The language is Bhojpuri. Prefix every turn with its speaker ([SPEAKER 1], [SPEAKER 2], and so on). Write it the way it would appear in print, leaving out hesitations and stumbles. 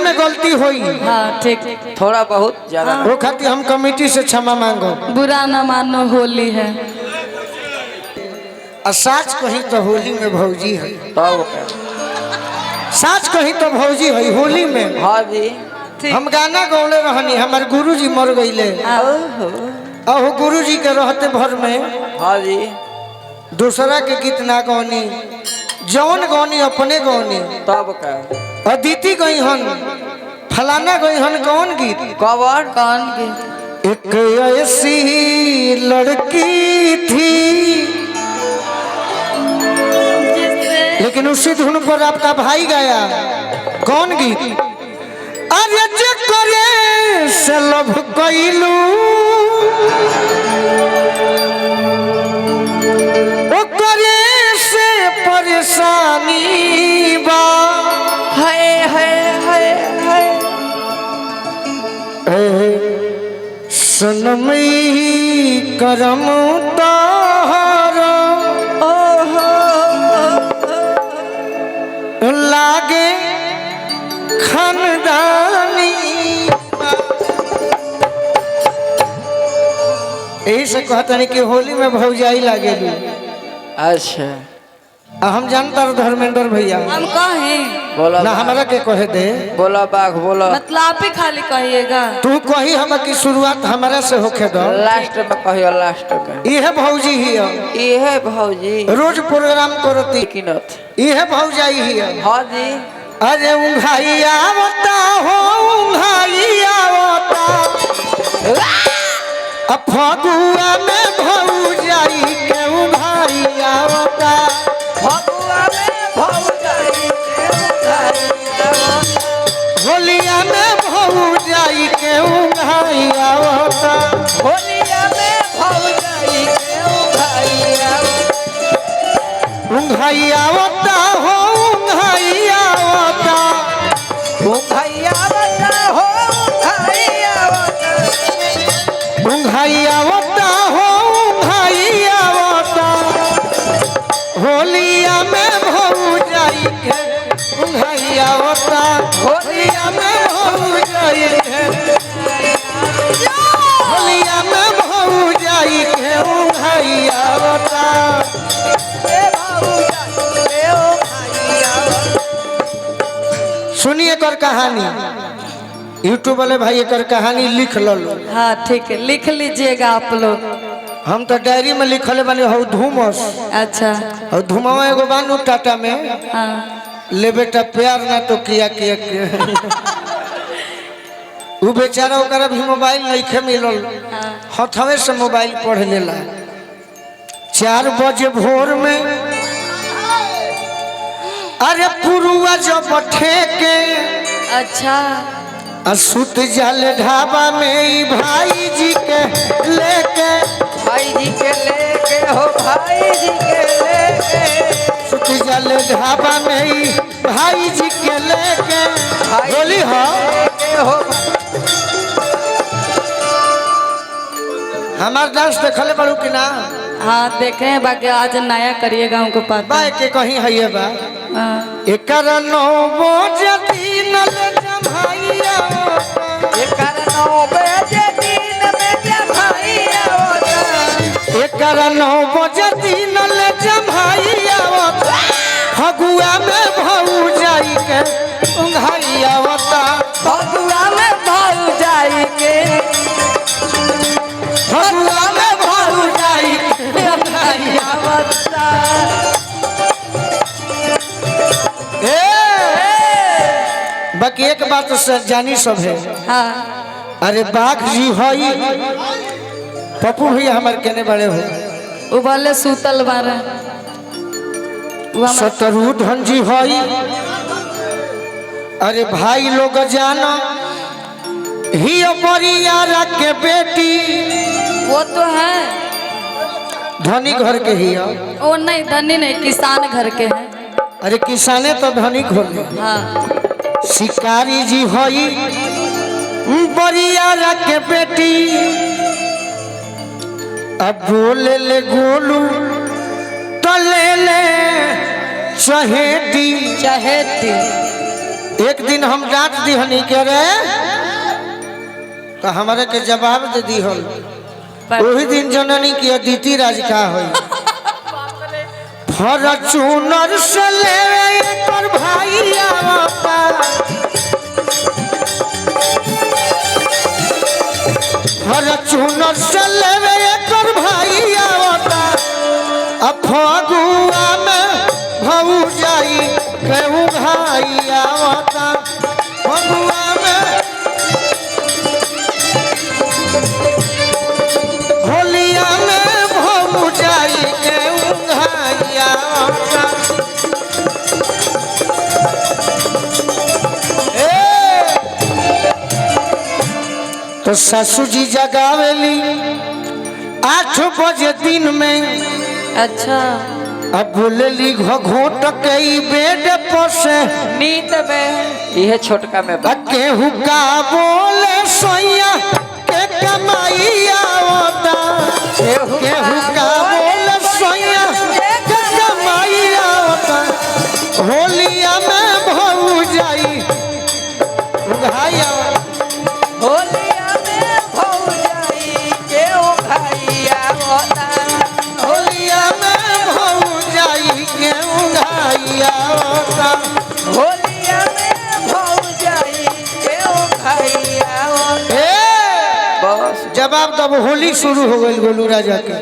[SPEAKER 1] में गलती हुई
[SPEAKER 2] हाँ ठीक,
[SPEAKER 3] थोड़ा बहुत ज्यादा
[SPEAKER 1] वो खातिर हम कमेटी से क्षमा मांगो।
[SPEAKER 2] बुरा न मानो, होली है।
[SPEAKER 1] और साच कहीं तो होली में भौजी है,
[SPEAKER 3] तब क्या?
[SPEAKER 1] साच कहीं तो भौजी है होली में।
[SPEAKER 3] हाँ जी।
[SPEAKER 1] हम गाना गौले रहनी, हमारे गुरुजी मर गईले। अहो गुरुजी के रहते भर में
[SPEAKER 3] हाँ जी।
[SPEAKER 1] दूसरा के गीत ना गौनी, जौन गौनी अपने गौनी।
[SPEAKER 3] तब क्या?
[SPEAKER 1] अदिति गई हन, फलाना गई हन, कौन गीत?
[SPEAKER 3] कौन
[SPEAKER 2] कौन गीत?
[SPEAKER 1] एक ऐसी लड़की थी, लेकिन उसी धुन पर आपका भाई गाया। कौन गीत? अरे जे करे से लव कइलू, ओ करे से परेशानी बा। सनमई करम तारा लागे खानदानी। यही से कहता नहीं कि होली में भौजाई लागे।
[SPEAKER 3] अच्छा
[SPEAKER 1] हम जानता धर्मेंद्र भैया,
[SPEAKER 2] हम कहें
[SPEAKER 3] बोला
[SPEAKER 1] ना हमारा के कहे दे,
[SPEAKER 3] बोला बाघ बोला,
[SPEAKER 2] मतलब आप ही खाली कहिएगा।
[SPEAKER 1] तू कही हम की शुरुआत हमारा से होके दो।
[SPEAKER 3] लास्ट में कहियो, लास्ट में
[SPEAKER 1] यह भौजी ही है,
[SPEAKER 3] ये भौजी
[SPEAKER 1] रोज प्रोग्राम करती
[SPEAKER 3] किनत।
[SPEAKER 1] यह भौजाई ही है।
[SPEAKER 3] हाँ जी।
[SPEAKER 1] अरे उंघाई आवता हो, उंघाई आवता फगुआ में भौजाई के उंघाई आवता।
[SPEAKER 3] फगुआ में भौजाई के उंघाई आवता,
[SPEAKER 1] होलिया में भौजाई के उंघाई आवता।
[SPEAKER 3] होलिया में भौजाई के उंघाई आवता,
[SPEAKER 1] उंघाई आवता हो, उंघाई आवता।
[SPEAKER 3] उंघाई आवता हो, उंघाई आवता,
[SPEAKER 1] उंघाई आवता हो, उंघाई आवता। होलिया में भौजाई के उंघाई आवता। होलिया में भौजाई के, होलिया में भौजाई के उंघाई आवता। सुनिए कर कहानी, यूट्यूब वाले भाई कर कहानी लिख लो।
[SPEAKER 2] हाँ ठीक है, लिख लीजिएगा आप लोग।
[SPEAKER 1] हम तो डायरी में लिखले बने हो धूमस।
[SPEAKER 2] अच्छा
[SPEAKER 1] और धुमावा एगो बानू टाटा में,
[SPEAKER 2] हाँ
[SPEAKER 1] ले बेटा प्यार ना तो किया किया वो बेचारा ओकरा भी मोबाइल नहीं मिलल, हथवे से मोबाइल पढ़ लेला। 4 बजे भोर में अरे पुरुआ जब ठेके,
[SPEAKER 2] अच्छा
[SPEAKER 1] सुत जाल ढाबा में भाई जी के लेके,
[SPEAKER 3] भाई जी के लेके हो, भाई जी के लेके,
[SPEAKER 1] सुत जाल ढाबा में भाई जी के लेके। बोली हो हमार डांस देखले बड़ू कि ना?
[SPEAKER 2] हाँ देखे हैं, बाकी आज नया करिएगा हमको पता।
[SPEAKER 1] बा के कहीं है बा
[SPEAKER 2] हाँ।
[SPEAKER 1] एकर 9 बजे दिन ले जमाइया,
[SPEAKER 3] एकर 9 बजे दिन में जमाइया होता,
[SPEAKER 1] एकर 9 बजे दिन ले जमाइया होता। फगुआ में भौजाई के उंघाइया होता।
[SPEAKER 3] फगुआ में भौजाई के,
[SPEAKER 1] फगुआ में भौजाई के उंघाइया
[SPEAKER 3] आवता।
[SPEAKER 1] बाकी एक बात से जानी सब है।
[SPEAKER 2] हाँ
[SPEAKER 1] अरे बाघ जी हई, पप्पू भैया हमारे कहने बड़े हो,
[SPEAKER 2] वो बोले सूतल बारे,
[SPEAKER 1] शत्रुधन जी हई। अरे भाई लोग जाना ही परियारा के बेटी,
[SPEAKER 2] वो तो है,
[SPEAKER 1] धनी घर के ही है।
[SPEAKER 2] वो नहीं धनी नहीं, किसान घर के हैं।
[SPEAKER 1] अरे किसाने तो धनी खोले।
[SPEAKER 2] हाँ
[SPEAKER 1] शिकारी जी हई परियारा के बेटी। अब बोले ले गोलू तो ले ले चहेती,
[SPEAKER 2] चहेती,
[SPEAKER 1] एक दिन हम डांट दिहनी के रे तो हमारे के जवाब दे दी हल वही दिन जननी की अदिति राज का हुई फॉर्च्यूनर से ले कर भाई आवता फॉर्च्यूनर से ले कर भाई आवता अब फगुआ में भऊ जाई केहू भाई आवता फगुआ में होलिया में भऊ जाई केहू भाई आवता तो सासू जी जगावेली 8 बजे दिन में
[SPEAKER 2] अच्छा
[SPEAKER 1] अब बोलेली घोट के बेड पर से
[SPEAKER 3] नींद में यह छोटका में
[SPEAKER 1] केहू का बोले सोया के कमाई आवता केहू का बोले सोया के कमाई आवता होलिया में भऊ जाई भाई
[SPEAKER 3] होलिया में भऊ जाई केहू भाई आवता
[SPEAKER 1] होलिया में भऊ जाई केहू भाई आवता
[SPEAKER 3] होलिया में भऊ जाई केहू भाई आवता
[SPEAKER 1] ए
[SPEAKER 3] बस
[SPEAKER 1] जवाब तब होली शुरू हो गई गोलू राजा के